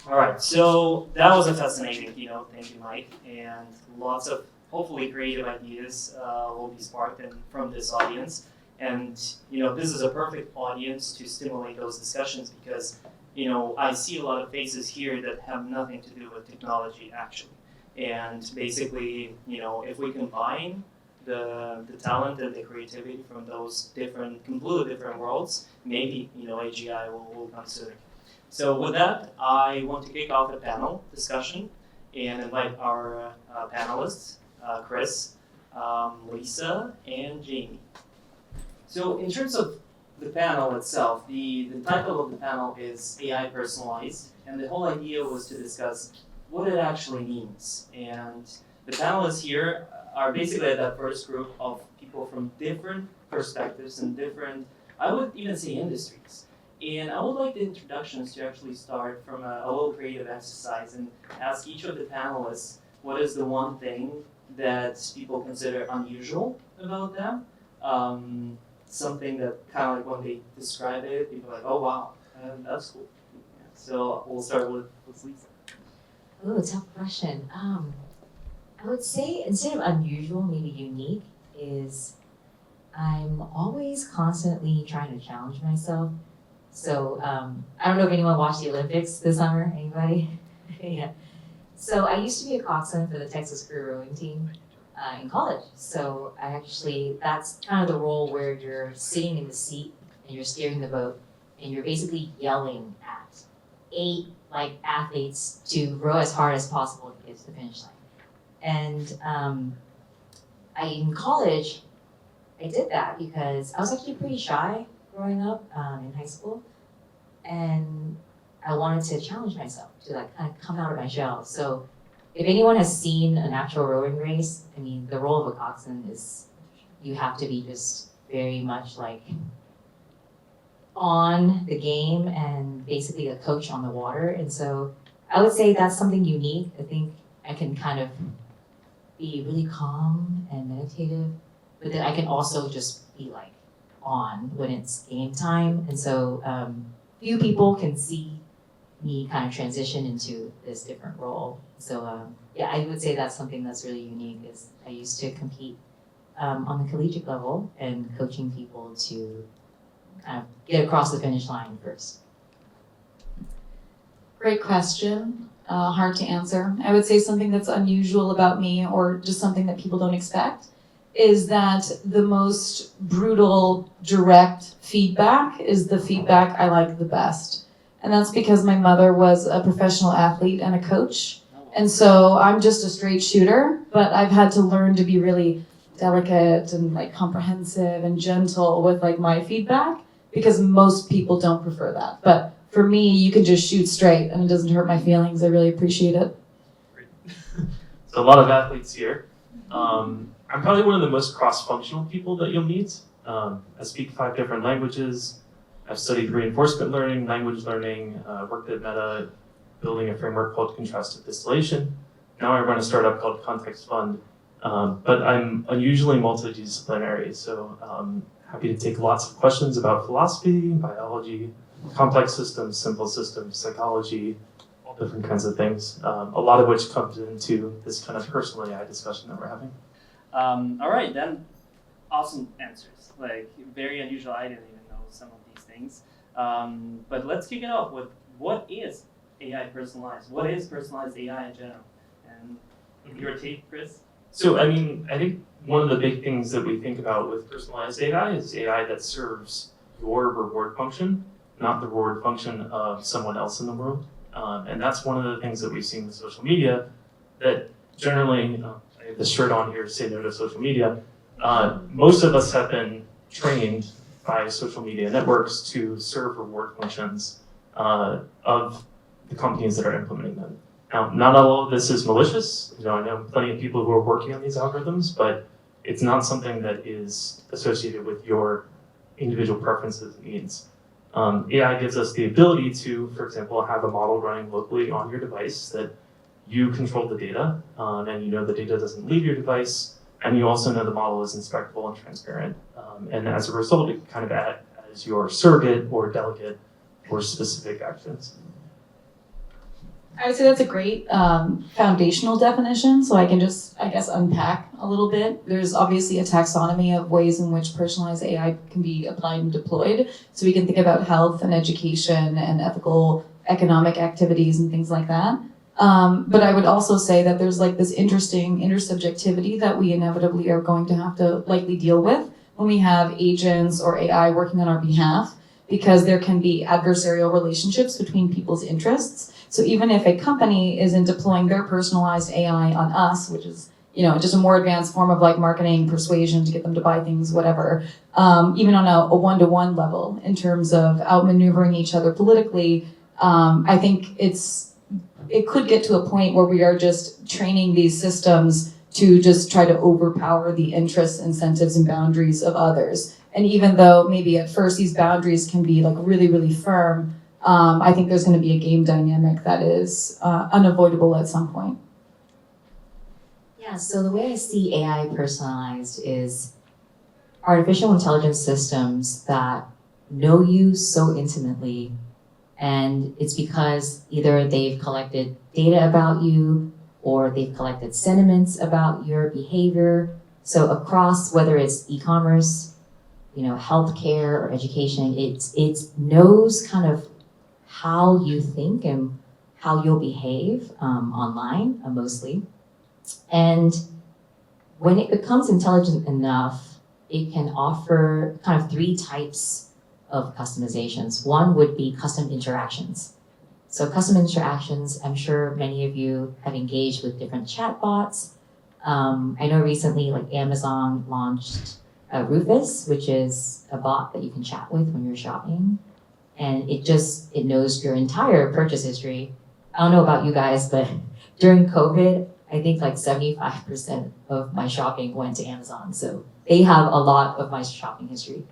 All right, so that was a fascinating keynote. Thank you, Mike, and lots of hopefully creative ideas will be sparked from this audience. And this is a perfect audience to stimulate those discussions because I see a lot of faces here that have nothing to do with technology actually. And basically, if we combine the talent and the creativity from those completely different worlds, maybe AGI will come sooner. So with that, I want to kick off the panel discussion and invite our panelists, Chris, Lisa, and Jamie. So in terms of the panel itself, the title of the panel is AI Personalized, and the whole idea was to discuss what it actually means. And the panelists here are basically that first group of people from different perspectives and different, I would even say, industries. And I would like the introductions to actually start from a little creative exercise and ask each of the panelists what is the one thing that people consider unusual about them. Something that kind of like when they describe it, people are like, oh wow, that's cool. Yeah. So we'll start with Lisa. Oh, tough question. I would say instead of unusual, maybe unique is I'm always constantly trying to challenge myself. So I don't know if anyone watched the Olympics this summer. Anybody? Yeah. So I used to be a coxswain for the Texas crew rowing team in college. So that's kind of the role where you're sitting in the seat and you're steering the boat and you're basically yelling at 8 athletes to row as hard as possible to get to the finish line. And in college, I did that because I was actually pretty shy growing up in high school, and I wanted to challenge myself to kind of come out of my shell. So if anyone has seen an actual rowing race, I mean, the role of a coxswain is you have to be just very much on the game and basically a coach on the water. And so I would say that's something unique. I think I can kind of be really calm and meditative, but then I can also just be on when it's game time. And so few people can see me kind of transition into this different role. So I would say that's something that's really unique is I used to compete on the collegiate level and coaching people to kind of get across the finish line first. Great question. Hard to answer. I would say something that's unusual about me or just something that people don't expect is that the most brutal, direct feedback is the feedback I like the best. And that's because my mother was a professional athlete and a coach. And so I'm just a straight shooter, but I've had to learn to be really delicate and comprehensive and gentle with my feedback because most people don't prefer that. But for me, you can just shoot straight and it doesn't hurt my feelings. I really appreciate it. Great. So a lot of athletes here. I'm probably one of the most cross-functional people that you'll meet. I speak 5 different languages. I've studied reinforcement learning, language learning, worked at Meta, building a framework called contrastive distillation. Now I run a startup called Context.fund. But I'm unusually multidisciplinary, so happy to take lots of questions about philosophy, biology, complex systems, simple systems, psychology, all different kinds of things, a lot of which comes into this kind of personal AI discussion that we're having. All right, then. Awesome answers. Very unusual. I didn't even know some of these things. But let's kick it off with what is AI personalized? What is personalized AI in general? And your take, Chris? So, I think one of the big things that we think about with personalized AI is AI that serves your reward function, not the reward function of someone else in the world. And that's one of the things that we've seen with social media that generally, I have this shirt on here, say no to social media. Most of us have been trained by social media networks to serve reward functions of the companies that are implementing them. Now, not all of this is malicious. I know plenty of people who are working on these algorithms, but it's not something that is associated with your individual preferences and needs. AI gives us the ability to, for example, have a model running locally on your device that you control the data, and you know the data doesn't leave your device, and you also know the model is inspectable and transparent. And as a result, it can kind of act as your surrogate or delegate for specific actions. I would say that's a great foundational definition, so I can just, I guess, unpack a little bit. There's obviously a taxonomy of ways in which personalized AI can be applied and deployed. So we can think about health and education and ethical economic activities and things like that. But I would also say that there's like this interesting intersubjectivity that we inevitably are going to have to likely deal with when we have agents or AI working on our behalf, because there can be adversarial relationships between people's interests. So even if a company isn't deploying their personalized AI on us, which is, you know, just a more advanced form of like marketing persuasion to get them to buy things, whatever, even on a one-to-one level in terms of outmaneuvering each other politically, I think it could get to a point where we are just training these systems to just try to overpower the interests, incentives, and boundaries of others. And even though maybe at first these boundaries can be like really, really firm, I think there's going to be a game dynamic that is unavoidable at some point. Yeah, so the way I see AI personalized is artificial intelligence systems that know you so intimately, and it's because either they've collected data about you or they've collected sentiments about your behavior. So across, whether it's e-commerce, you know, healthcare or education, it knows kind of how you think and how you'll behave online, mostly. And when it becomes intelligent enough, it can offer kind of 3 types of customizations. One would be custom interactions. So custom interactions, I'm sure many of you have engaged with different chatbots. I know recently, like Amazon launched Rufus, which is a bot that you can chat with when you're shopping. And it knows your entire purchase history. I don't know about you guys, but during COVID, I think like 75% of my shopping went to Amazon. So they have a lot of my shopping history.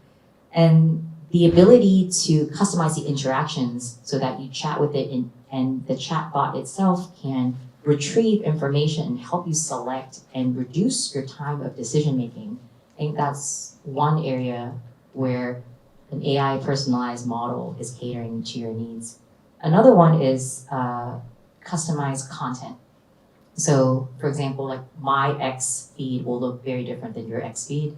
And the ability to customize the interactions so that you chat with it and the chatbot itself can retrieve information and help you select and reduce your time of decision making. I think that's one area where an AI personalized model is catering to your needs. Another one is customized content. So for example, like my X feed will look very different than your X feed.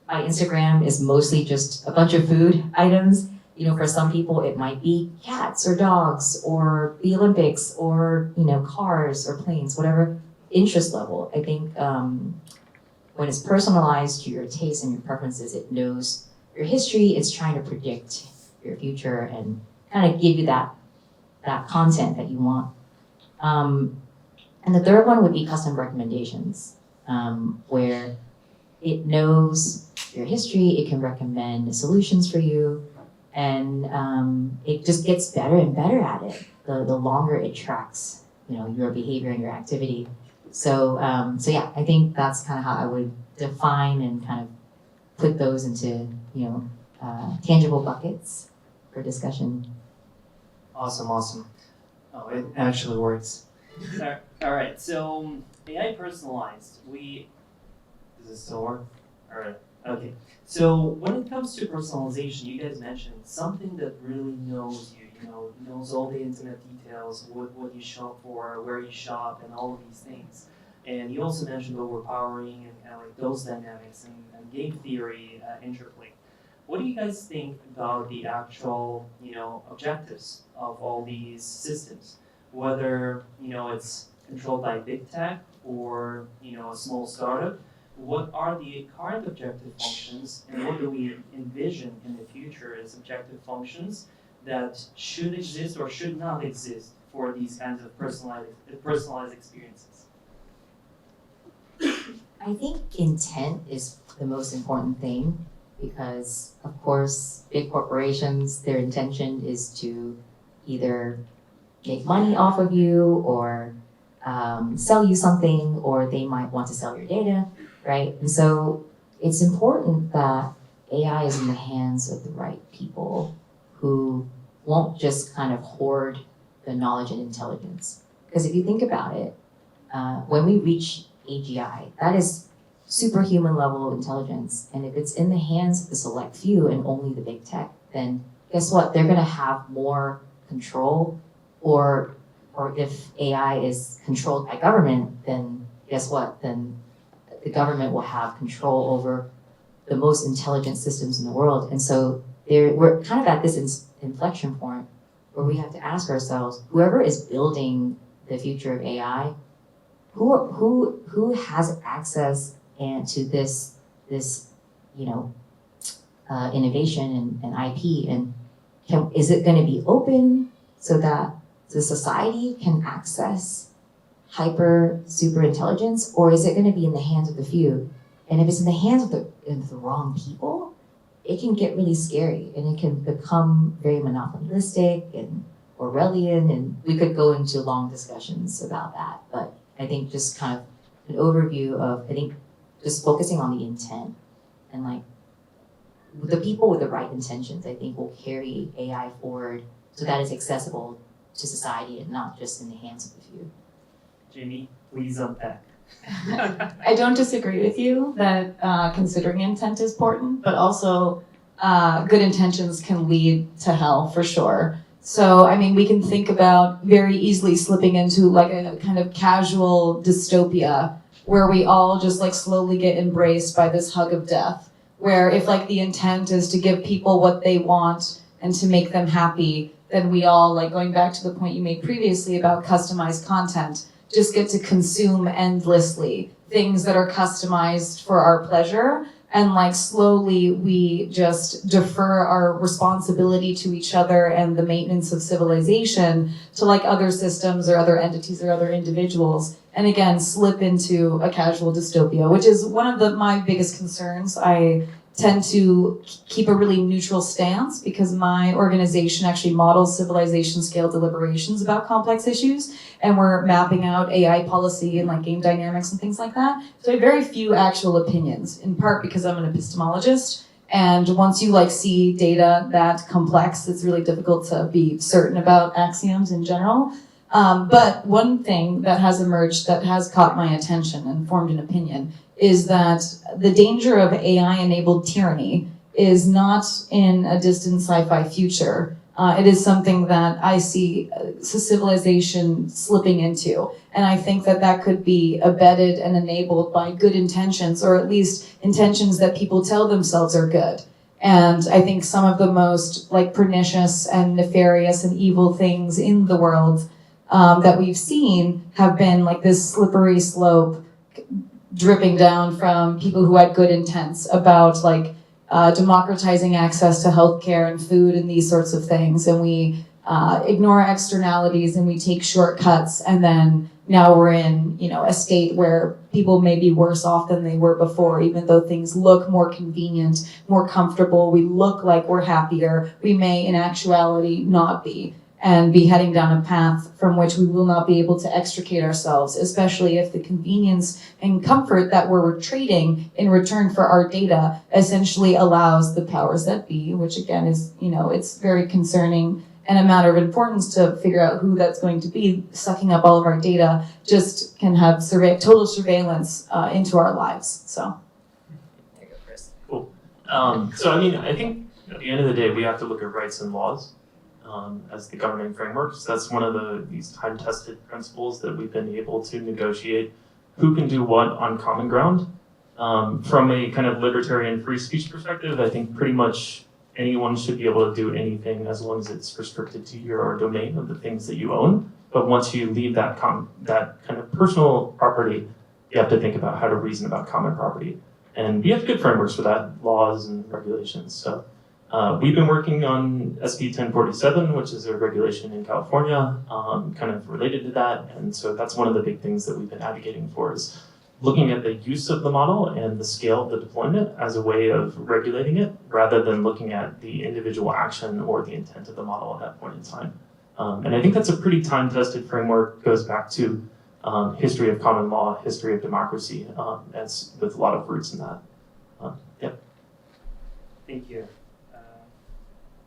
My Instagram is mostly just a bunch of food items. You know, for some people it might be cats or dogs or the Olympics or, you know, cars or planes, whatever interest level. I think when it's personalized to your tastes and your preferences, it knows your history, it's trying to predict your future and kind of give you that content that you want. And the third one would be custom recommendations, where it knows your history, it can recommend solutions for you, and it just gets better and better at it the longer it tracks, you know, your behavior and your activity. So yeah, I think that's kind of how I would define and kind of put those into, you know, tangible buckets for discussion. Awesome. Oh, it actually works. All right, so AI personalized. Does it still work? All right, okay. So when it comes to personalization, you guys mentioned something that really knows you. You know, knows all the intimate details, what you shop for, where you shop, and all of these things. And you also mentioned overpowering and kind of like those dynamics and game theory interplay. What do you guys think about the actual, you know, objectives of all these systems? Whether, you know, it's controlled by big tech or, you know, a small startup, what are the current objective functions and what do we envision in the future as objective functions that should exist or should not exist for these kinds of personalized experiences? I think intent is the most important thing because, of course, big corporations, their intention is to either make money off of you or sell you something, or they might want to sell your data, right? And so it's important that AI is in the hands of the right people who won't just kind of hoard the knowledge and intelligence. Because if you think about it, when we reach AGI, that is superhuman level of intelligence. And if it's in the hands of the select few and only the big tech, then guess what? They're gonna have more control or or if AI is controlled by government, then guess what? Then the government will have control over the most intelligent systems in the world. And so we're kind of at this inflection point where we have to ask ourselves, whoever is building the future of AI, who has access to this innovation and IP, and is it going to be open so that the society can access hyper super intelligence, or is it going to be in the hands of the few? And if it's in the hands of the wrong people, it can get really scary, and it can become very monopolistic and Orwellian, and we could go into long discussions about that. But I think just kind of an overview of, I think, just focusing on the intent, and like the people with the right intentions, I think, will carry AI forward so that it's accessible to society and not just in the hands of the few. Jamie, please unpack. I don't disagree with you that considering intent is important, but also good intentions can lead to hell for sure. So, I mean, we can think about very easily slipping into like a kind of casual dystopia where we all just like slowly get embraced by this hug of death, where if like the intent is to give people what they want and to make them happy, then we all, like going back to the point you made previously about customized content, just get to consume endlessly things that are customized for our pleasure. And like slowly we just defer our responsibility to each other and the maintenance of civilization to like other systems or other entities or other individuals. And again, slip into a casual dystopia, which is one of my biggest concerns. I tend to keep a really neutral stance because my organization actually models civilization scale deliberations about complex issues, and we're mapping out AI policy and like game dynamics and things like that. So I have very few actual opinions, in part because I'm an epistemologist, and once you like see data that complex, it's really difficult to be certain about axioms in general. But one thing that has emerged that has caught my attention and formed an opinion is that the danger of AI-enabled tyranny is not in a distant sci-fi future. It is something that I see civilization slipping into. And I think that that could be abetted and enabled by good intentions, or at least intentions that people tell themselves are good. And I think some of the most like pernicious and nefarious and evil things in the world that we've seen have been like this slippery slope dripping down from people who had good intents about like democratizing access to healthcare and food and these sorts of things. And we ignore externalities and we take shortcuts. And then now we're in, a state where people may be worse off than they were before, even though things look more convenient, more comfortable. We look like we're happier. We may in actuality not be, and be heading down a path from which we will not be able to extricate ourselves, especially if the convenience and comfort that we're trading in return for our data essentially allows the powers that be, which again is, it's very concerning and a matter of importance to figure out who that's going to be, sucking up all of our data, just can have total surveillance into our lives, so. There you go, Chris. Cool. So, I mean, I think at the end of the day, we have to look at rights and laws as the governing frameworks. That's one of these time-tested principles that we've been able to negotiate who can do what on common ground. From a kind of libertarian free speech perspective, I think pretty much anyone should be able to do anything as long as it's restricted to your domain of the things that you own. But once you leave that kind of personal property, you have to think about how to reason about common property. And we have good frameworks for that, laws and regulations. So we've been working on SB 1047, which is a regulation in California, kind of related to that. And so that's one of the big things that we've been advocating for, is looking at the use of the model and the scale of the deployment as a way of regulating it, rather than looking at the individual action or the intent of the model at that point in time. And I think that's a pretty time-tested framework, goes back to history of common law, history of democracy, as with a lot of roots in that. Yep. Thank you.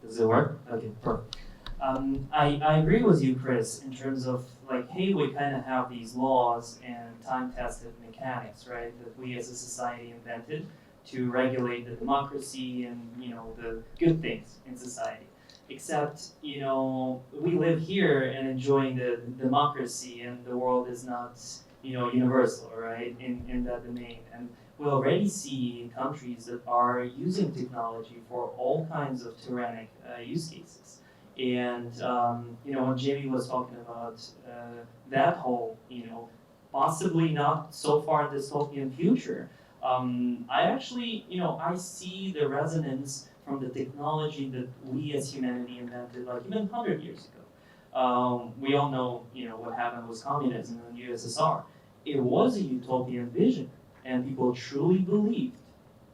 Does it work? Okay, perfect. I agree with you, Chris, in terms of like, hey, we kind of have these laws and time-tested mechanics, right, that we as a society invented to regulate the democracy and the good things in society. except, we live here and enjoying the democracy, and the world is not, universal, right, in that domain. And we already see countries that are using technology for all kinds of tyrannic use cases. And, when Jamie was talking about that whole, possibly not so far dystopian future, I actually, I see the resonance from the technology that we as humanity invented, like even 100 years ago. We all know, what happened with communism in the USSR. It was a utopian vision, and people truly believed,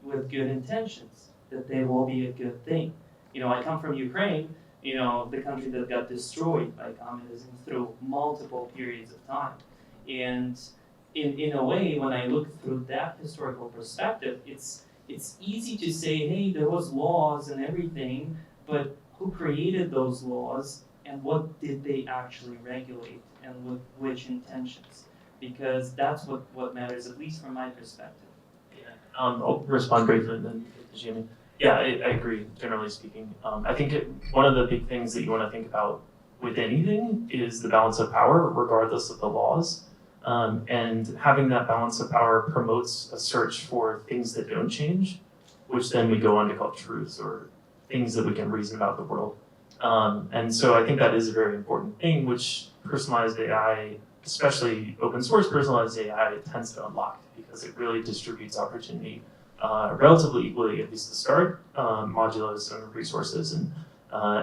with good intentions, that they will be a good thing. I come from Ukraine, the country that got destroyed by communism through multiple periods of time. And in a way, when I look through that historical perspective, it's easy to say, hey, there was laws and everything, but who created those laws and what did they actually regulate and with which intentions? Because that's what matters, at least from my perspective. Yeah. I'll respond briefly and then get to Jamie. Yeah, I agree, generally speaking. I think one of the big things that you want to think about with anything is the balance of power, regardless of the laws. And having that balance of power promotes a search for things that don't change, which then we go on to call truths or things that we can reason about the world. And so I think that is a very important thing, which personalized AI, especially open source personalized AI, tends to unlock because it really distributes opportunity relatively equally, at least to start, modulo some resources and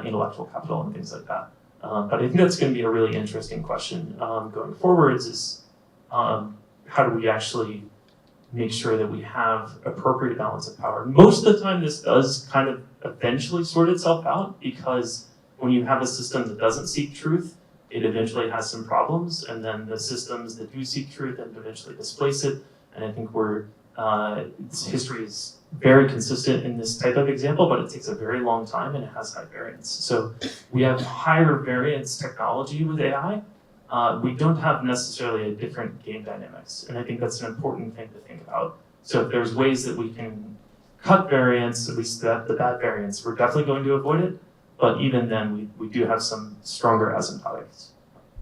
intellectual capital and things like that. But I think that's going to be a really interesting question going forwards is how do we actually make sure that we have appropriate balance of power? Most of the time this does kind of eventually sort itself out because when you have a system that doesn't seek truth, it eventually has some problems, and then the systems that do seek truth and eventually displace it. And I think history is very consistent in this type of example, but it takes a very long time and it has high variance. So we have higher variance technology with AI. We don't have necessarily a different game dynamics, and I think that's an important thing to think about. So if there's ways that we can cut variance, at least the bad variance, we're definitely going to avoid it. But even then, we do have some stronger asymptotics.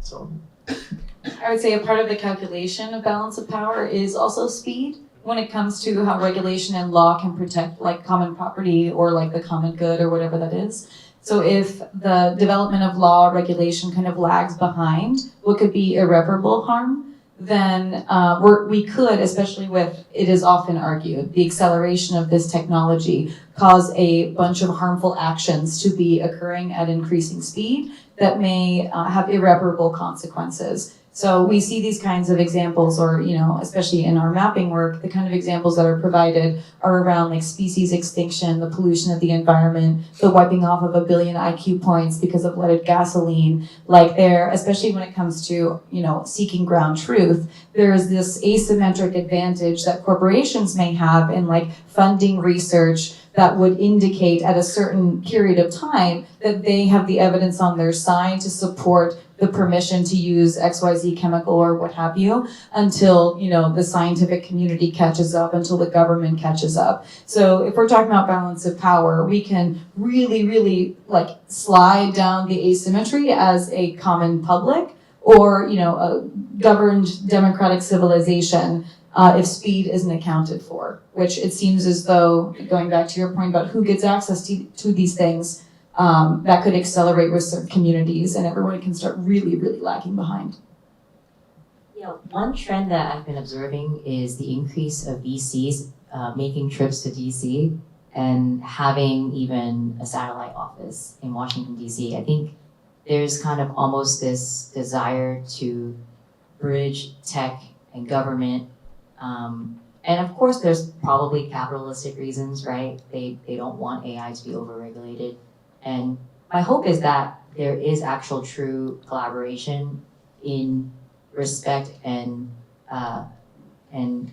So I would say a part of the calculation of balance of power is also speed when it comes to how regulation and law can protect like common property or like the common good or whatever that is. So if the development of law regulation kind of lags behind what could be irreparable harm, then we could, especially with, it is often argued, the acceleration of this technology cause a bunch of harmful actions to be occurring at increasing speed that may have irreparable consequences. So we see these kinds of examples, or, especially in our mapping work, the kind of examples that are provided are around like species extinction, the pollution of the environment, the wiping off of 1 billion IQ points because of leaded gasoline. Like there, especially when it comes to, seeking ground truth, there is this asymmetric advantage that corporations may have in like funding research that would indicate at a certain period of time that they have the evidence on their side to support the permission to use XYZ chemical or what have you until, the scientific community catches up, until the government catches up. So if we're talking about balance of power, we can really, really like slide down the asymmetry as a common public or, a governed democratic civilization if speed isn't accounted for, which it seems as though, going back to your point about who gets access to these things, that could accelerate with certain communities and everyone can start really, really lagging behind. Yeah, one trend that I've been observing is the increase of VCs making trips to DC and having even a satellite office in Washington, DC. I think there's kind of almost this desire to bridge tech and government. And of course, there's probably capitalistic reasons, right? They don't want AI to be overregulated. And my hope is that there is actual true collaboration in respect and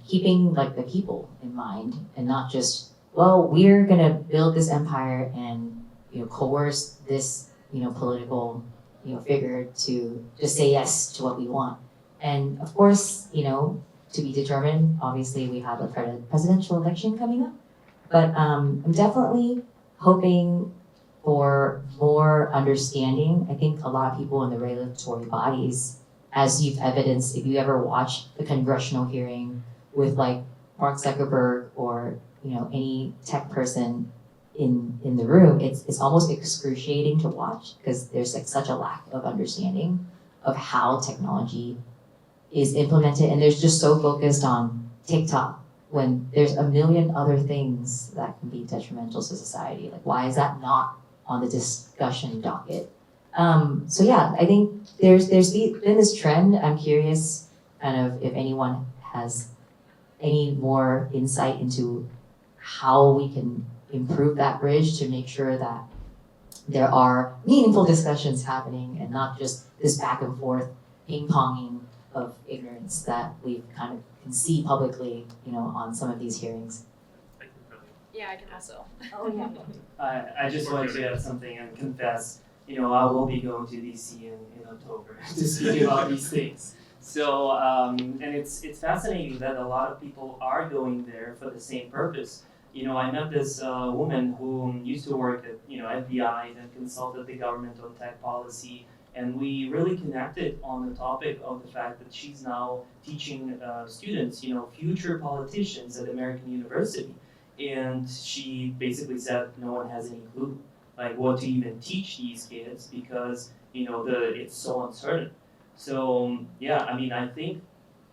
keeping like the people in mind, and not just, well, we're gonna build this empire and coerce this political figure to just say yes to what we want. And of course, to be determined. Obviously, we have a presidential election coming up, but I'm definitely hoping for more understanding. I think a lot of people in the regulatory bodies, as you've evidenced, if you ever watch the congressional hearing with like Mark Zuckerberg or any tech person in the room, it's almost excruciating to watch because there's like such a lack of understanding of how technology is implemented, and there's just so focused on TikTok when there's a million other things that can be detrimental to society. Like, why is that not on the discussion docket? So yeah, I think there's been this trend. I'm curious kind of if anyone has any more insight into how we can improve that bridge to make sure that there are meaningful discussions happening and not just this back and forth ping-ponging of ignorance that we kind of can see publicly, on some of these hearings. Yeah, I can also. Oh yeah. I just wanted to add something and confess, I will be going to DC in October to speak about these things. So, and it's fascinating that a lot of people are going there for the same purpose. I met this woman who used to work at, FBI and consulted the government on tech policy. And we really connected on the topic of the fact that she's now teaching students, future politicians at American University. And she basically said no one has any clue, like what to even teach these kids because, it's so uncertain. So, yeah, I think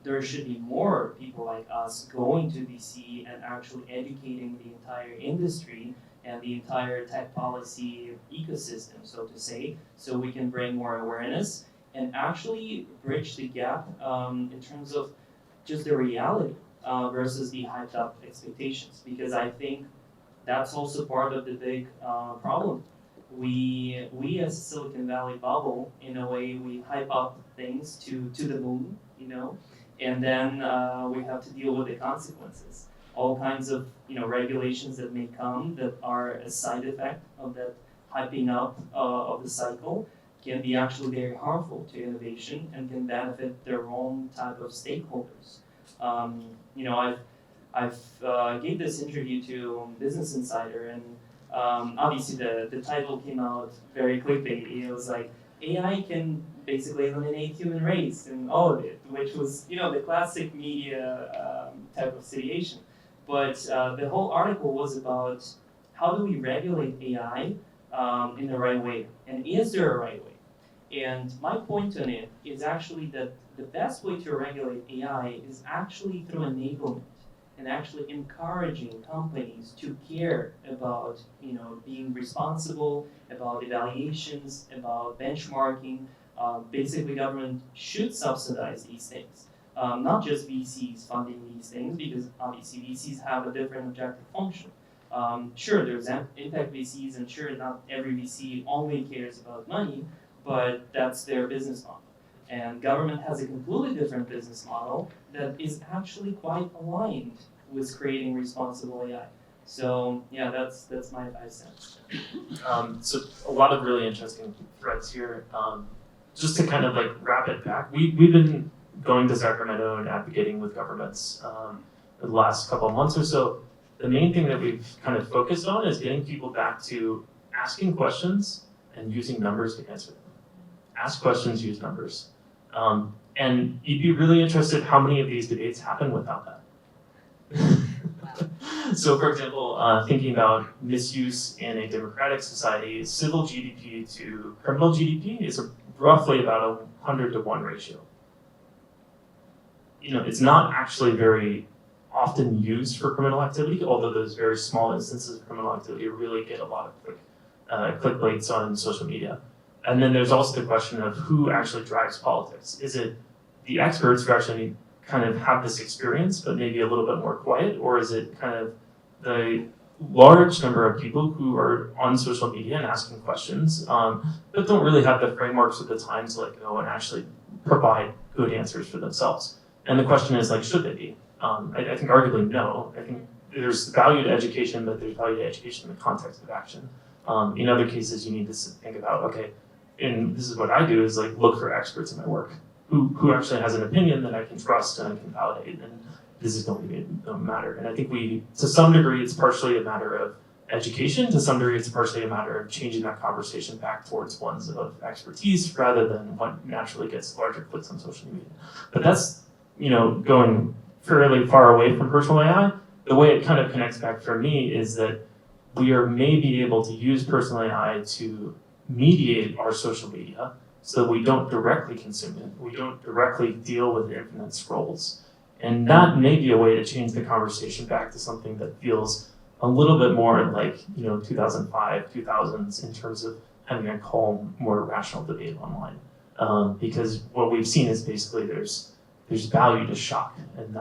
there should be more people like us going to DC and actually educating the entire industry and the entire tech policy ecosystem, so to say, so we can bring more awareness and actually bridge the gap in terms of just the reality versus the hyped up expectations. Because I think that's also part of the big problem. We as a Silicon Valley bubble, in a way, we hype up things to the moon, and then we have to deal with the consequences. All kinds of regulations that may come that are a side effect of that hyping up of the cycle can be actually very harmful to innovation and can benefit their own type of stakeholders. I've gave this interview to Business Insider, and obviously the title came out very quickly. It was like, AI can basically eliminate human race and all of it, which was the classic media type of situation. But the whole article was about how do we regulate AI in the right way, and is there a right way? And my point on it is actually that the best way to regulate AI is actually through enablement and actually encouraging companies to care about being responsible, about evaluations, about benchmarking. Basically, government should subsidize these things. Not just VCs funding these things, because obviously VCs have a different objective function. Sure, there's impact VCs, and sure, not every VC only cares about money, but that's their business model. And government has a completely different business model that is actually quite aligned with creating responsible AI. So yeah, that's my 5 cents. So a lot of really interesting threads here. Just to kind of like wrap it back, we've been going to Sacramento and advocating with governments the last couple of months or so. The main thing that we've kind of focused on is getting people back to asking questions and using numbers to answer them. Ask questions, use numbers. And you'd be really interested how many of these debates happen without that. So for example, thinking about misuse in a democratic society, civil GDP to criminal GDP is roughly about a 100 to 1 ratio. It's not actually very often used for criminal activity, although those very small instances of criminal activity really get a lot of clickbaits on social media. And then there's also the question of who actually drives politics. Is it the experts who actually kind of have this experience, but maybe a little bit more quiet, or is it kind of the large number of people who are on social media and asking questions, but don't really have the frameworks at the time to go and actually provide good answers for themselves? And the question is should they be? I think arguably no. I think there's value to education, but there's value to education in the context of action. In other cases, you need to think about, okay, and this is what I do is look for experts in my work who actually has an opinion that I can trust and I can validate, and this is going to matter. And I think to some degree, it's partially a matter of education. To some degree, it's partially a matter of changing that conversation back towards ones of expertise rather than what naturally gets larger clicks on social media. But that's, going fairly far away from personal AI. The way it kind of connects back for me is that we are maybe able to use personal AI to mediate our social media so that we don't directly consume it. We don't directly deal with infinite scrolls. And that may be a way to change the conversation back to something that feels a little bit more like, 2005, 2000s in terms of having a calm, more rational debate online. Because what we've seen is basically there's value to shock, and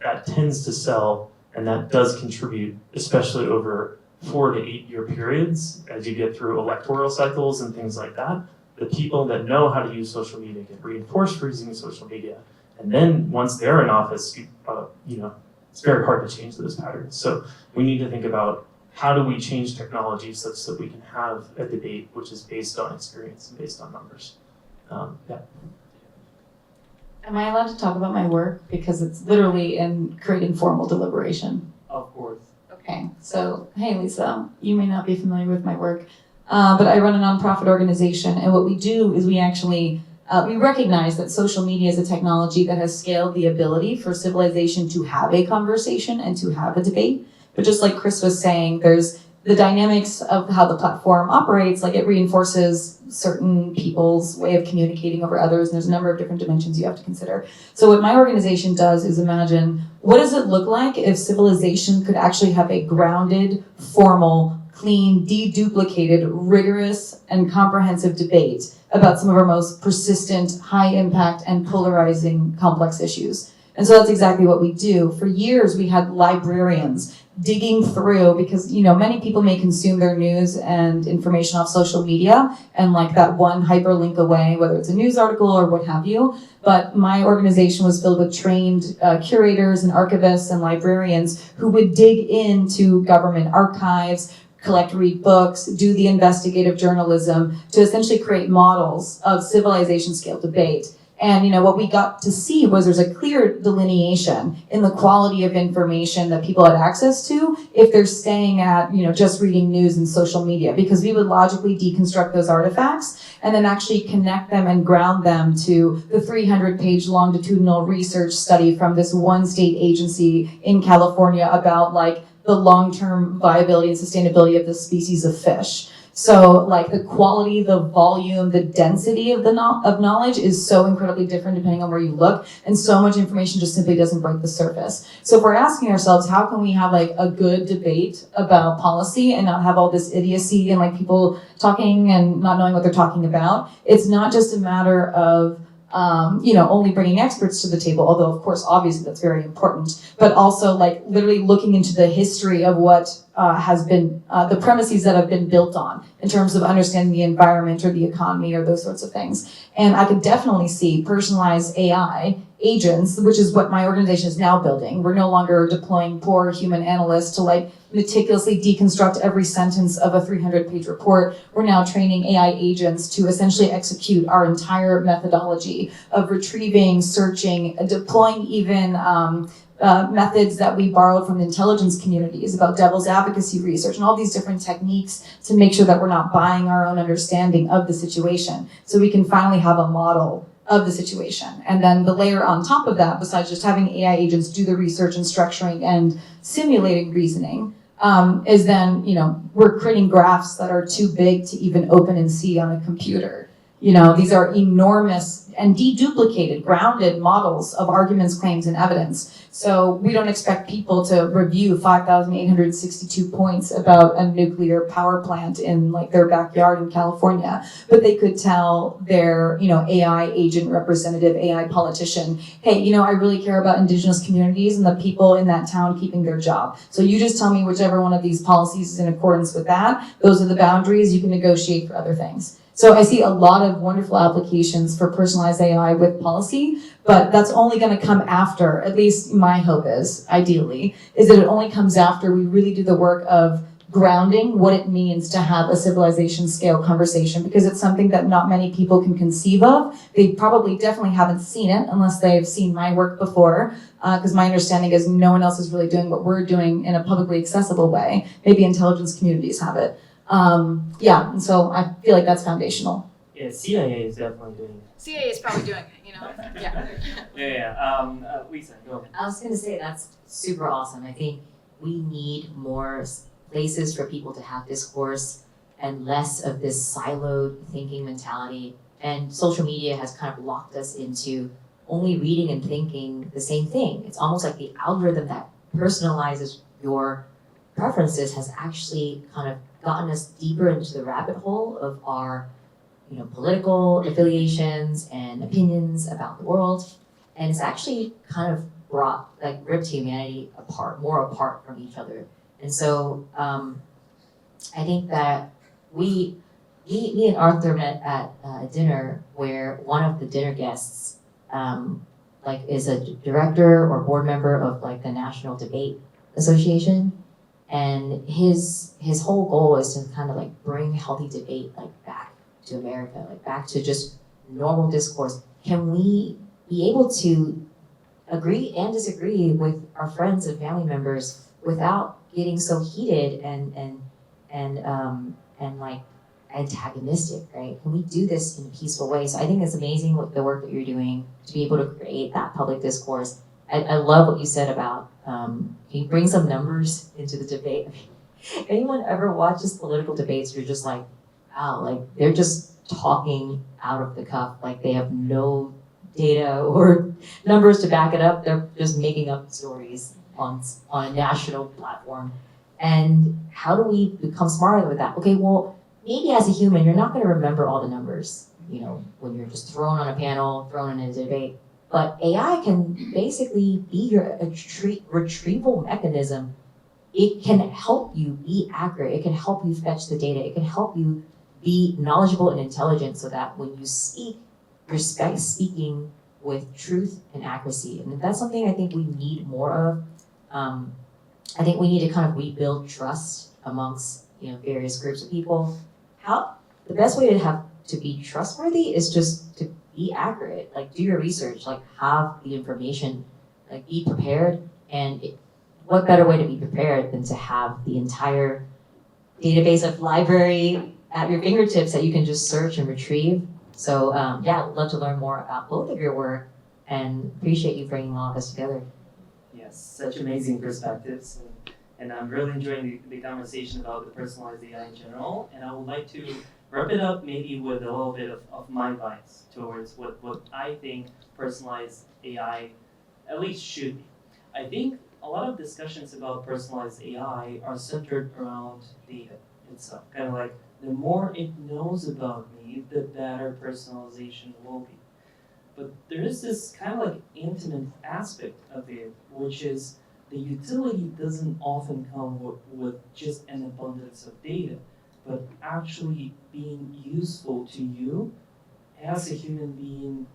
that tends to sell, and that does contribute, especially over 4 to 8 year periods as you get through electoral cycles and things like that. The people that know how to use social media get reinforced for using social media. And then once they're in office, it's very hard to change those patterns. So we need to think about how do we change technology such that we can have a debate which is based on experience and based on numbers. Yeah. Am I allowed to talk about my work? Because it's literally in creating formal deliberation. Of course. Okay, so hey Lisa, you may not be familiar with my work, but I run a nonprofit organization, and what we do is we actually we recognize that social media is a technology that has scaled the ability for civilization to have a conversation and to have a debate. But just like Chris was saying, there's the dynamics of how the platform operates, like it reinforces certain people's way of communicating over others, and there's a number of different dimensions you have to consider. So what my organization does is imagine, what does it look like if civilization could actually have a grounded, formal, clean, deduplicated, rigorous, and comprehensive debate about some of our most persistent, high impact, and polarizing complex issues. And so that's exactly what we do. For years, we had librarians digging through, because many people may consume their news and information off social media and like that one hyperlink away, whether it's a news article or what have you. But my organization was filled with trained curators and archivists and librarians who would dig into government archives, read books, do the investigative journalism to essentially create models of civilization scale debate. And what we got to see was there's a clear delineation in the quality of information that people had access to if they're staying at just reading news and social media, because we would logically deconstruct those artifacts and then actually connect them and ground them to the 300-page longitudinal research study from this one state agency in California about the long-term viability and sustainability of this species of fish. So the quality, the volume, the density of of knowledge is so incredibly different depending on where you look, and so much information just simply doesn't break the surface. So if we're asking ourselves, how can we have a good debate about policy and not have all this idiocy and people talking and not knowing what they're talking about? It's not just a matter of only bringing experts to the table, although of course, obviously that's very important, but also literally looking into the history of what has been, the premises that have been built on in terms of understanding the environment or the economy or those sorts of things. And I could definitely see personalized AI agents, which is what my organization is now building. We're no longer deploying poor human analysts to meticulously deconstruct every sentence of a 300-page report. We're now training AI agents to essentially execute our entire methodology of retrieving, searching, deploying even methods that we borrowed from the intelligence communities about devil's advocacy research and all these different techniques to make sure that we're not buying our own understanding of the situation, so we can finally have a model of the situation. And then the layer on top of that, besides just having AI agents do the research and structuring and simulating reasoning, is then, we're creating graphs that are too big to even open and see on a computer. These are enormous and deduplicated, grounded models of arguments, claims, and evidence. So we don't expect people to review 5,862 points about a nuclear power plant in their backyard in California, but they could tell their, AI agent representative, AI politician, hey, I really care about indigenous communities and the people in that town keeping their job. So you just tell me whichever one of these policies is in accordance with that. Those are the boundaries. You can negotiate for other things. So I see a lot of wonderful applications for personalized AI with policy, but that's only going to come after, at least my hope is, ideally, is that it only comes after we really do the work of grounding what it means to have a civilization scale conversation, because it's something that not many people can conceive of. They probably definitely haven't seen it unless they've seen my work before, because my understanding is no one else is really doing what we're doing in a publicly accessible way. Maybe intelligence communities have it. Yeah, and so I feel like that's foundational. Yeah, CIA is definitely doing it. CIA is probably doing it, Yeah. Lisa, go ahead. I was going to say that's super awesome. I think we need more places for people to have discourse and less of this siloed thinking mentality. And social media has kind of locked us into only reading and thinking the same thing. It's almost like the algorithm that personalizes your preferences has actually kind of gotten us deeper into the rabbit hole of our political affiliations and opinions about the world. And it's actually kind of ripped humanity more apart from each other. And so I think that me and Arthur met at a dinner where one of the dinner guests is a director or board member of the National Debate Association. And his whole goal is to kind of bring healthy debate back to America, back to just normal discourse. Can we be able to agree and disagree with our friends and family members without getting so heated and antagonistic, right? Can we do this in a peaceful way? So I think it's amazing the work that you're doing to be able to create that public discourse. I love what you said about can you bring some numbers into the debate? Anyone ever watches political debates? You're just wow, they're just talking out of the cuff, they have no data or numbers to back it up. They're just making up stories on a national platform. And how do we become smarter with that? Okay, well, maybe as a human, you're not going to remember all the numbers, when you're just thrown on a panel, thrown in a debate. But AI can basically be your retrieval mechanism. It can help you be accurate. It can help you fetch the data. It can help you be knowledgeable and intelligent so that when you speak, you're speaking with truth and accuracy. And that's something I think we need more of. I think we need to kind of rebuild trust amongst various groups of people. The best way to be trustworthy is just to be accurate. Do your research. Have the information. Be prepared. And what better way to be prepared than to have the entire database of library at your fingertips that you can just search and retrieve. So I'd love to learn more about both of your work and appreciate you bringing all of us together. Yes, such amazing perspectives. And I'm really enjoying the conversation about the personalized AI in general. And I would like to wrap it up maybe with a little bit of my bias towards what I think personalized AI at least should be. I think a lot of discussions about personalized AI are centered around data itself. Kind of the more it knows about me, the better personalization will be. But there is this kind of intimate aspect of it, which is the utility doesn't often come with just an abundance of data, but actually being useful to you as a human being,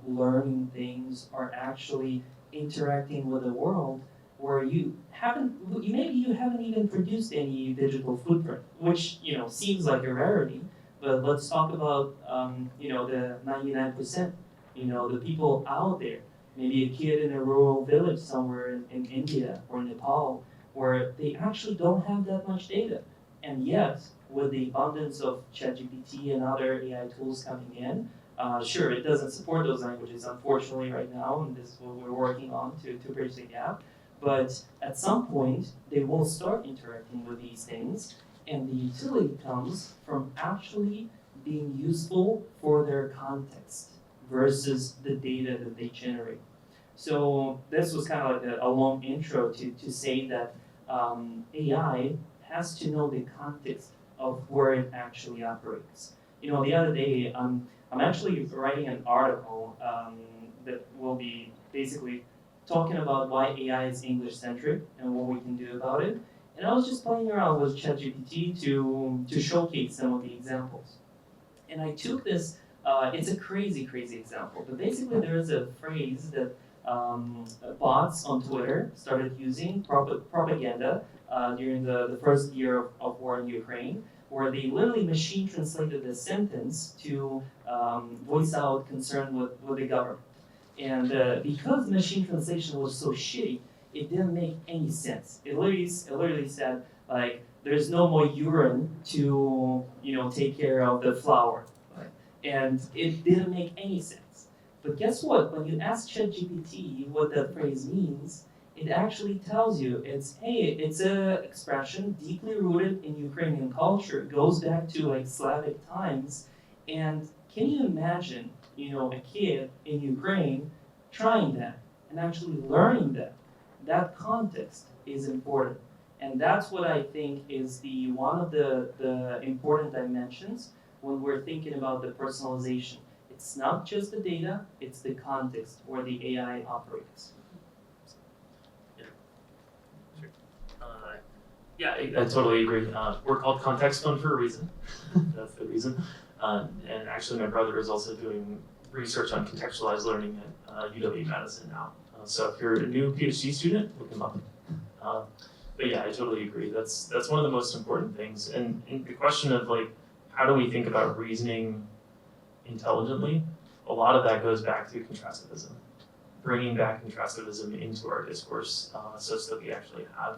learning things or actually interacting with the world where you haven't even produced any digital footprint, which, seems like a rarity, but let's talk about, the 99%, the people out there. Maybe a kid in a rural village somewhere in India or Nepal where they actually don't have that much data. And yet, with the abundance of ChatGPT and other AI tools coming in, sure, it doesn't support those languages, unfortunately, right now, and this is what we're working on to bridge the gap. But at some point, they will start interacting with these things, and the utility comes from actually being useful for their context versus the data that they generate. So this was kind of a long intro to say that AI has to know the context of where it actually operates. The other day, I'm actually writing an article that will be basically talking about why AI is English-centric and what we can do about it. And I was just playing around with ChatGPT to showcase some of the examples. And I took this, it's a crazy example, but basically there is a phrase that bots on Twitter started using propaganda during the first year of war in Ukraine, where they literally machine translated a sentence to voice out concern with the government. And because machine translation was so shitty, it didn't make any sense. It literally said, like, there's no more urine to, take care of the flower. Right? And it didn't make any sense. But guess what? When you ask ChatGPT what that phrase means, it actually tells you it's an expression deeply rooted in Ukrainian culture. It goes back to like Slavic times. And can you imagine, a kid in Ukraine trying that and actually learning that? That context is important. And that's what I think is one of the important dimensions when we're thinking about the personalization. It's not just the data, it's the context where the AI operates. Yeah, I totally agree. We're called Context.fund for a reason. That's the reason. And actually, my brother is also doing research on contextualized learning at UW-Madison now. So if you're a new PhD student, look him up. But yeah, I totally agree. That's one of the most important things. And the question of like, how do we think about reasoning intelligently? A lot of that goes back to contrastivism. Bringing back contrastivism into our discourse such that we actually have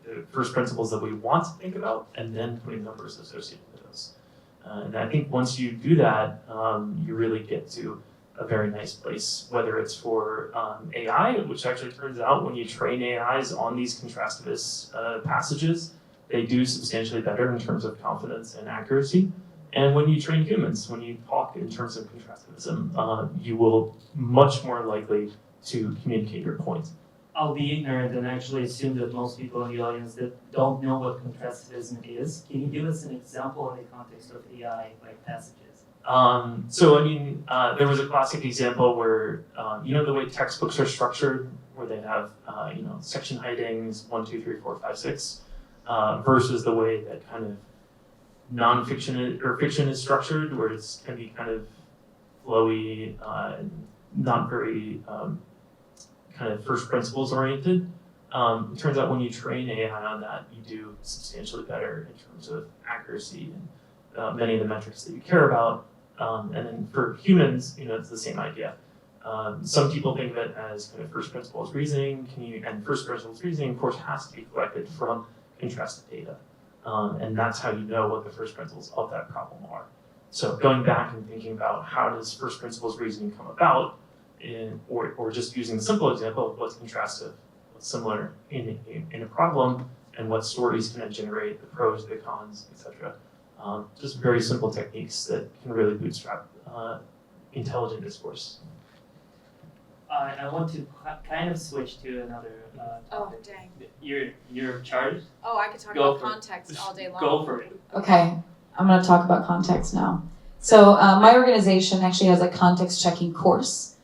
the first principles that we want to think about and then putting numbers associated with those. And I think once you do that, you really get to a very nice place, whether it's for AI, which actually turns out when you train AIs on these contrastivist passages, they do substantially better in terms of confidence and accuracy. And when you train humans, when you talk in terms of contrastivism, you will much more likely to communicate your point. I'll be ignorant and actually assume that most people in the audience that don't know what contrastivism is. Can you give us an example in the context of AI, like passages? There was a classic example where, the way textbooks are structured, where they have, section headings 1, 2, 3, 4, 5, 6, versus the way that kind of nonfiction or fiction is structured, where it can be kind of flowy, not very kind of first principles oriented. It turns out when you train AI on that, you do substantially better in terms of accuracy and many of the metrics that you care about. And then for humans, it's the same idea. Some people think of it as kind of first principles reasoning, and first principles reasoning, of course, has to be collected from contrasted data. And that's how you know what the first principles of that problem are. So going back and thinking about how does first principles reasoning come about, or just using the simple example of what's contrastive, what's similar in a problem, and what stories can it generate, the pros, the cons, etc. Just very simple techniques that can really bootstrap intelligent discourse. I want to kind of switch to another. Oh, dang. You're charged? Oh, I could talk Go about for it. context all day long. Go for it. Okay, I'm going to talk about context now. So my organization actually has a context checking course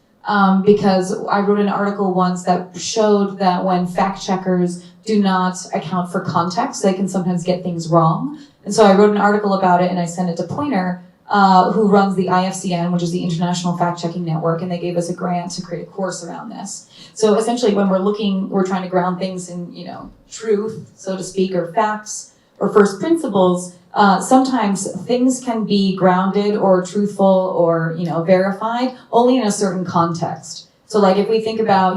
because I wrote an article once that showed that when fact checkers do not account for context, they can sometimes get things wrong. And so I wrote an article about it and I sent it to Pointer, who runs the IFCN, which is the International Fact Checking Network, and they gave us a grant to create a course around this. So essentially when we're trying to ground things in, truth, so to speak, or facts, or first principles, sometimes things can be grounded or truthful or, verified only in a certain context. So like if we think about,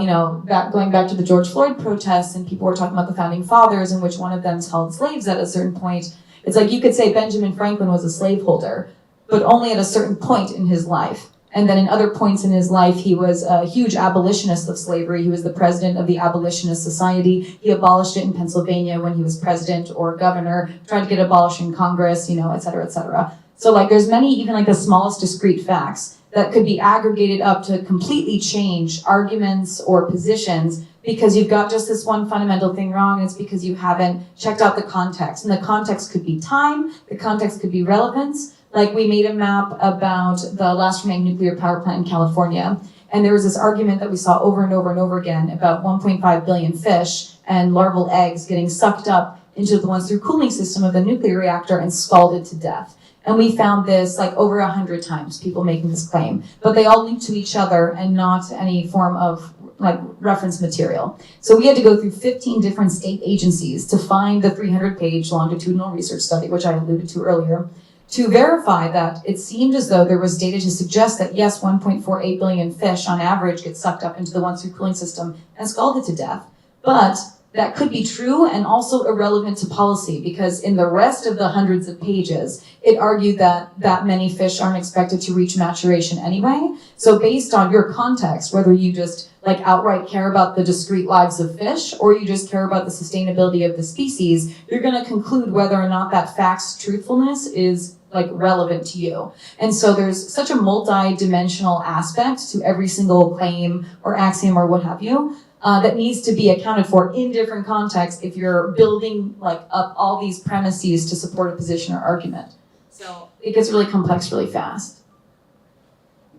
going back to the George Floyd protests and people were talking about the founding fathers in which one of them held slaves at a certain point, it's like you could say Benjamin Franklin was a slaveholder, but only at a certain point in his life. And then in other points in his life, he was a huge abolitionist of slavery. He was the president of the Abolitionist Society. He abolished it in Pennsylvania when he was president or governor, tried to get it abolished in Congress, et cetera, et cetera. So like there's many, even like the smallest discrete facts that could be aggregated up to completely change arguments or positions because you've got just this one fundamental thing wrong, and it's because you haven't checked out the context. And the context could be time, the context could be relevance. Like we made a map about the last remaining nuclear power plant in California, and there was this argument that we saw over and over and over again about 1.5 billion fish and larval eggs getting sucked up into the once-through cooling system of the nuclear reactor and scalded to death. And we found this like over 100 times, people making this claim. But they all link to each other and not any form of like reference material. So we had to go through 15 different state agencies to find the 300-page longitudinal research study, which I alluded to earlier, to verify that it seemed as though there was data to suggest that yes, 1.48 billion fish on average get sucked up into the one-suit cooling system and scalded to death. But that could be true and also irrelevant to policy, because in the rest of the hundreds of pages, it argued that that many fish aren't expected to reach maturation anyway. So based on your context, whether you just like outright care about the discrete lives of fish or you just care about the sustainability of the species, you're gonna conclude whether or not that fact's truthfulness is like relevant to you. And so there's such a multi-dimensional aspect to every single claim or axiom or what have you, that needs to be accounted for in different contexts if you're building like up all these premises to support a position or argument. So it gets really complex really fast.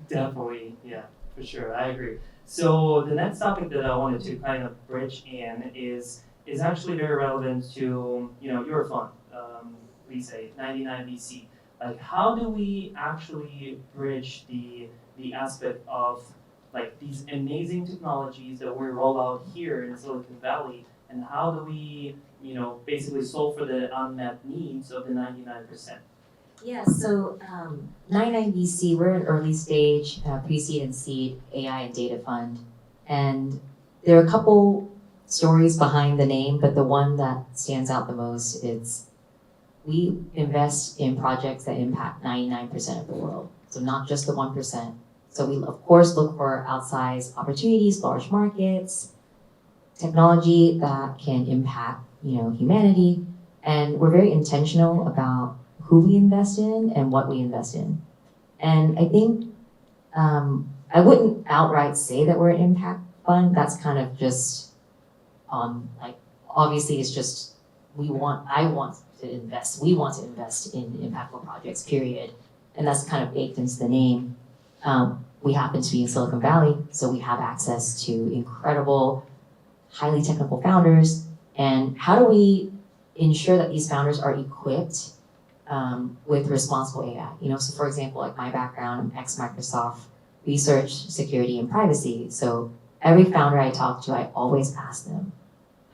Definitely, yeah, for sure, I agree. So the next topic that I wanted to kind of bridge in is actually very relevant to your fund, we say 99BC. Like, how do we actually bridge the aspect of like these amazing technologies that we roll out here in Silicon Valley, and how do we basically solve for the unmet needs of the 99%? Yeah, so 99BC, we're an early stage pre-seed and seed AI and data fund. And there are a couple stories behind the name, but the one that stands out the most is we invest in projects that impact 99% of the world. So not just the 1%. So we, of course, look for outsized opportunities, large markets, technology that can impact humanity. And we're very intentional about who we invest in and what we invest in. And I think I wouldn't outright say that we're an impact fund. That's kind of just obviously it's just we want to invest in impactful projects, period. And that's kind of baked into the name. We happen to be in Silicon Valley, so we have access to incredible, highly technical founders. And how do we ensure that these founders are equipped with responsible AI? So for example, like my background, I'm ex-Microsoft research, security, and privacy. So every founder I talk to, I always ask them,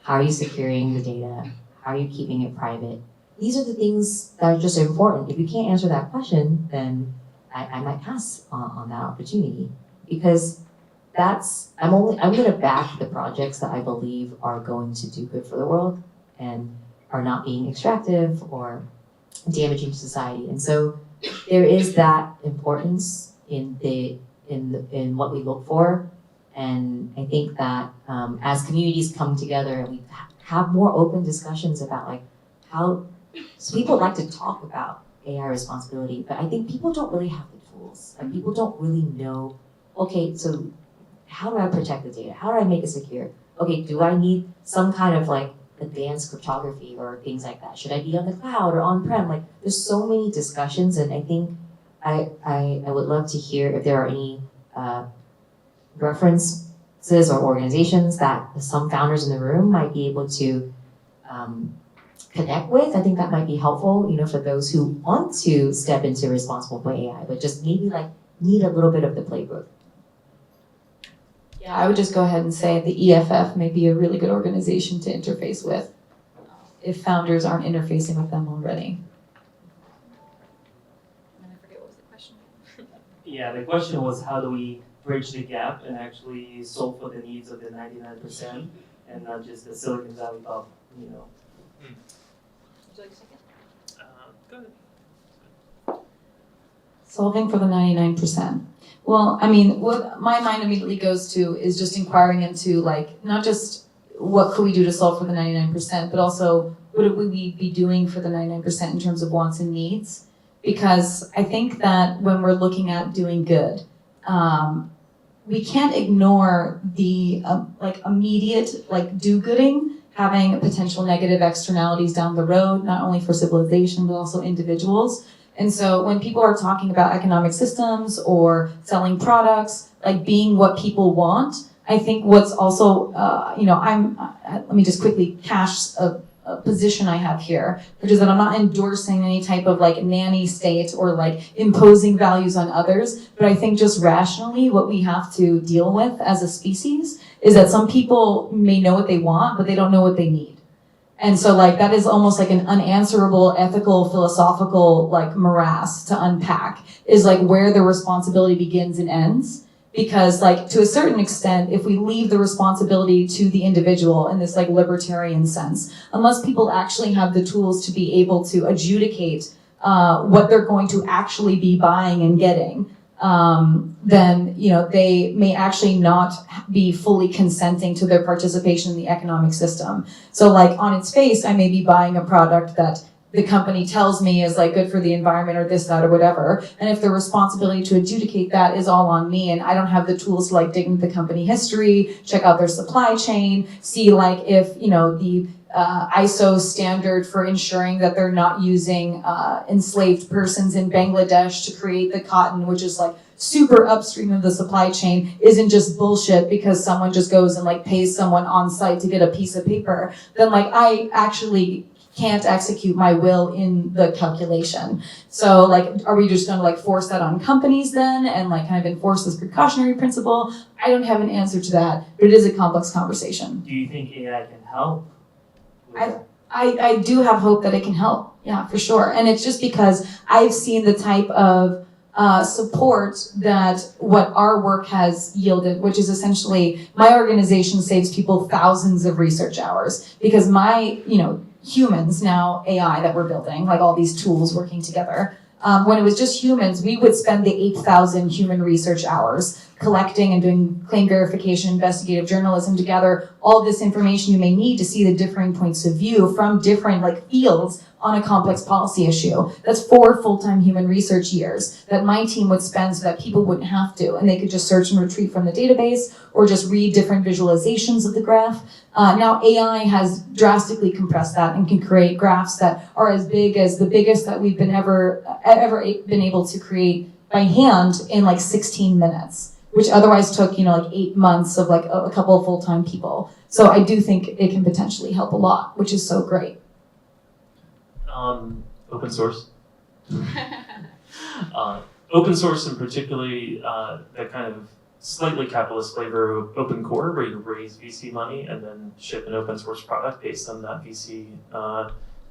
how are you securing the data? How are you keeping it private? These are the things that are just important. If you can't answer that question, then I might pass on that opportunity, because I'm going to back the projects that I believe are going to do good for the world and are not being extractive or damaging to society. And so there is that importance in what we look for. And I think that as communities come together and we have more open discussions about like how, so people like to talk about AI responsibility, but I think people don't really have the tools. Like people don't really know, okay, so how do I protect the data? How do I make it secure? Okay, do I need some kind of like advanced cryptography or things like that? Should I be on the cloud or on-prem? Like there's so many discussions, and I think I would love to hear if there are any references or organizations that some founders in the room might be able to connect with. I think that might be helpful, for those who want to step into responsible AI, but just maybe like need a little bit of the playbook. Yeah, I would just go ahead and say the EFF may be a really good organization to interface with if founders aren't interfacing with them already. And I forget what was the question. Yeah, the question was how do we bridge the gap and actually solve for the needs of the 99% and not just the Silicon Valley bubble, Would you like a second? Go ahead. Solving for the 99%. Well, I mean, what my mind immediately goes to is just inquiring into like, not just what could we do to solve for the 99%, but also what would we be doing for the 99% in terms of wants and needs? Because I think that when we're looking at doing good, we can't ignore the immediate do-gooding, having potential negative externalities down the road, not only for civilization, but also individuals. And so when people are talking about economic systems or selling products, like being what people want, I think what's also, let me just quickly cash a position I have here, which is that I'm not endorsing any type of like nanny state or like imposing values on others, but I think just rationally what we have to deal with as a species is that some people may know what they want, but they don't know what they need. And so like that is almost like an unanswerable ethical, philosophical like morass to unpack, is like where the responsibility begins and ends. Because like to a certain extent, if we leave the responsibility to the individual in this like libertarian sense, unless people actually have the tools to be able to adjudicate what they're going to actually be buying and getting, then they may actually not be fully consenting to their participation in the economic system. So like on its face, I may be buying a product that the company tells me is like good for the environment or this, that, or whatever. And if the responsibility to adjudicate that is all on me and I don't have the tools to like dig into the company history, check out their supply chain, see like if, the ISO standard for ensuring that they're not using enslaved persons in Bangladesh to create the cotton, which is like super upstream of the supply chain, isn't just bullshit because someone just goes and like pays someone on site to get a piece of paper, then like I actually can't execute my will in the calculation. So like, are we just gonna like force that on companies then and like kind of enforce this precautionary principle? I don't have an answer to that, but it is a complex conversation. Do you think AI can help with that? I do have hope that it can help, yeah, for sure. And it's just because I've seen the type of support that what our work has yielded, which is essentially my organization saves people thousands of research hours because my, humans, now AI that we're building, like all these tools working together. When it was just humans, we would spend the 8,000 human research hours collecting and doing claim verification, investigative journalism to gather all this information you may need to see the differing points of view from different like fields on a complex policy issue. That's 4 full-time human research years that my team would spend so that people wouldn't have to, and they could just search and retrieve from the database or just read different visualizations of the graph. Now AI has drastically compressed that and can create graphs that are as big as the biggest that we've been ever been able to create by hand in like 16 minutes, which otherwise took like 8 months of like a couple of full-time people. So I do think it can potentially help a lot, which is so great. Open source. Open source, and particularly that kind of slightly capitalist flavor of open core, where you raise VC money and then ship an open source product based on that VC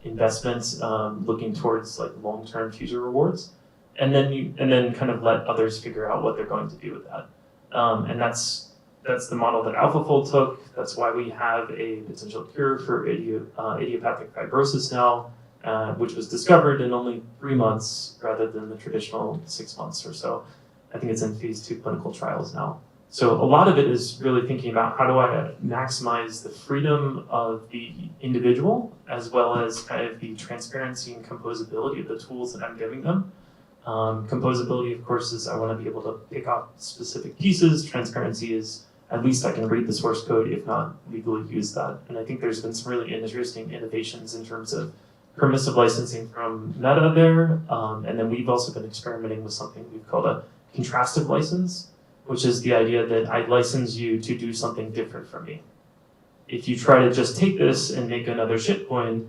investment, looking towards like long-term future rewards, and then kind of let others figure out what they're going to do with that. And that's the model that AlphaFold took. That's why we have a potential cure for idiopathic fibrosis now, which was discovered in only 3 months rather than the traditional 6 months or so. I think it's in phase 2 clinical trials now. So a lot of it is really thinking about how do I maximize the freedom of the individual as well as kind of the transparency and composability of the tools that I'm giving them. Composability, of course, is I want to be able to pick up specific pieces. Transparency is at least I can read the source code, if not legally use that. And I think there's been some really interesting innovations in terms of permissive licensing from Meta there. And then we've also been experimenting with something we've called a contrastive license, which is the idea that I license you to do something different from me. If you try to just take this and make another shitcoin,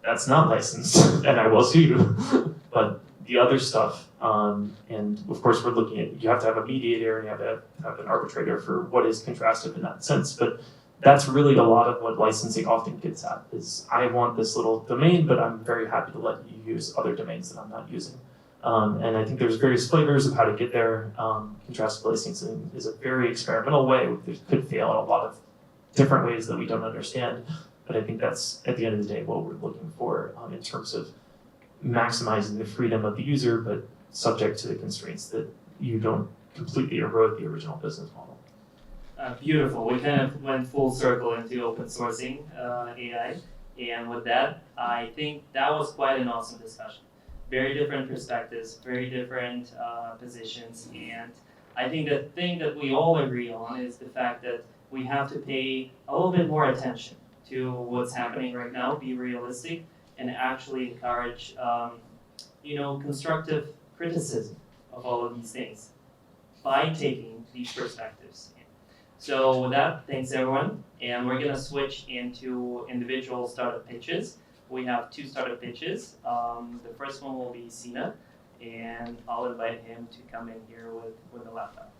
that's not licensed, and I will sue you. But the other stuff, and of course we're looking at, you have to have a mediator and you have to have an arbitrator for what is contrastive in that sense, but that's really a lot of what licensing often gets at, is I want this little domain, but I'm very happy to let you use other domains that I'm not using. And I think there's various flavors of how to get there. Contrastive licensing is a very experimental way. It could fail in a lot of different ways that we don't understand, but I think that's, at the end of the day, what we're looking for in terms of maximizing the freedom of the user, but subject to the constraints that you don't completely erode the original business model. Beautiful. We kind of went full circle into open sourcing AI, and with that, I think that was quite an awesome discussion. Very different perspectives, very different positions, and I think the thing that we all agree on is the fact that we have to pay a little bit more attention to what's happening right now, be realistic, and actually encourage constructive criticism of all of these things by taking these perspectives. So with that, thanks everyone, and we're gonna switch into individual startup pitches. We have 2 startup pitches. The first one will be Sina, and I'll invite him to come in here with a laptop.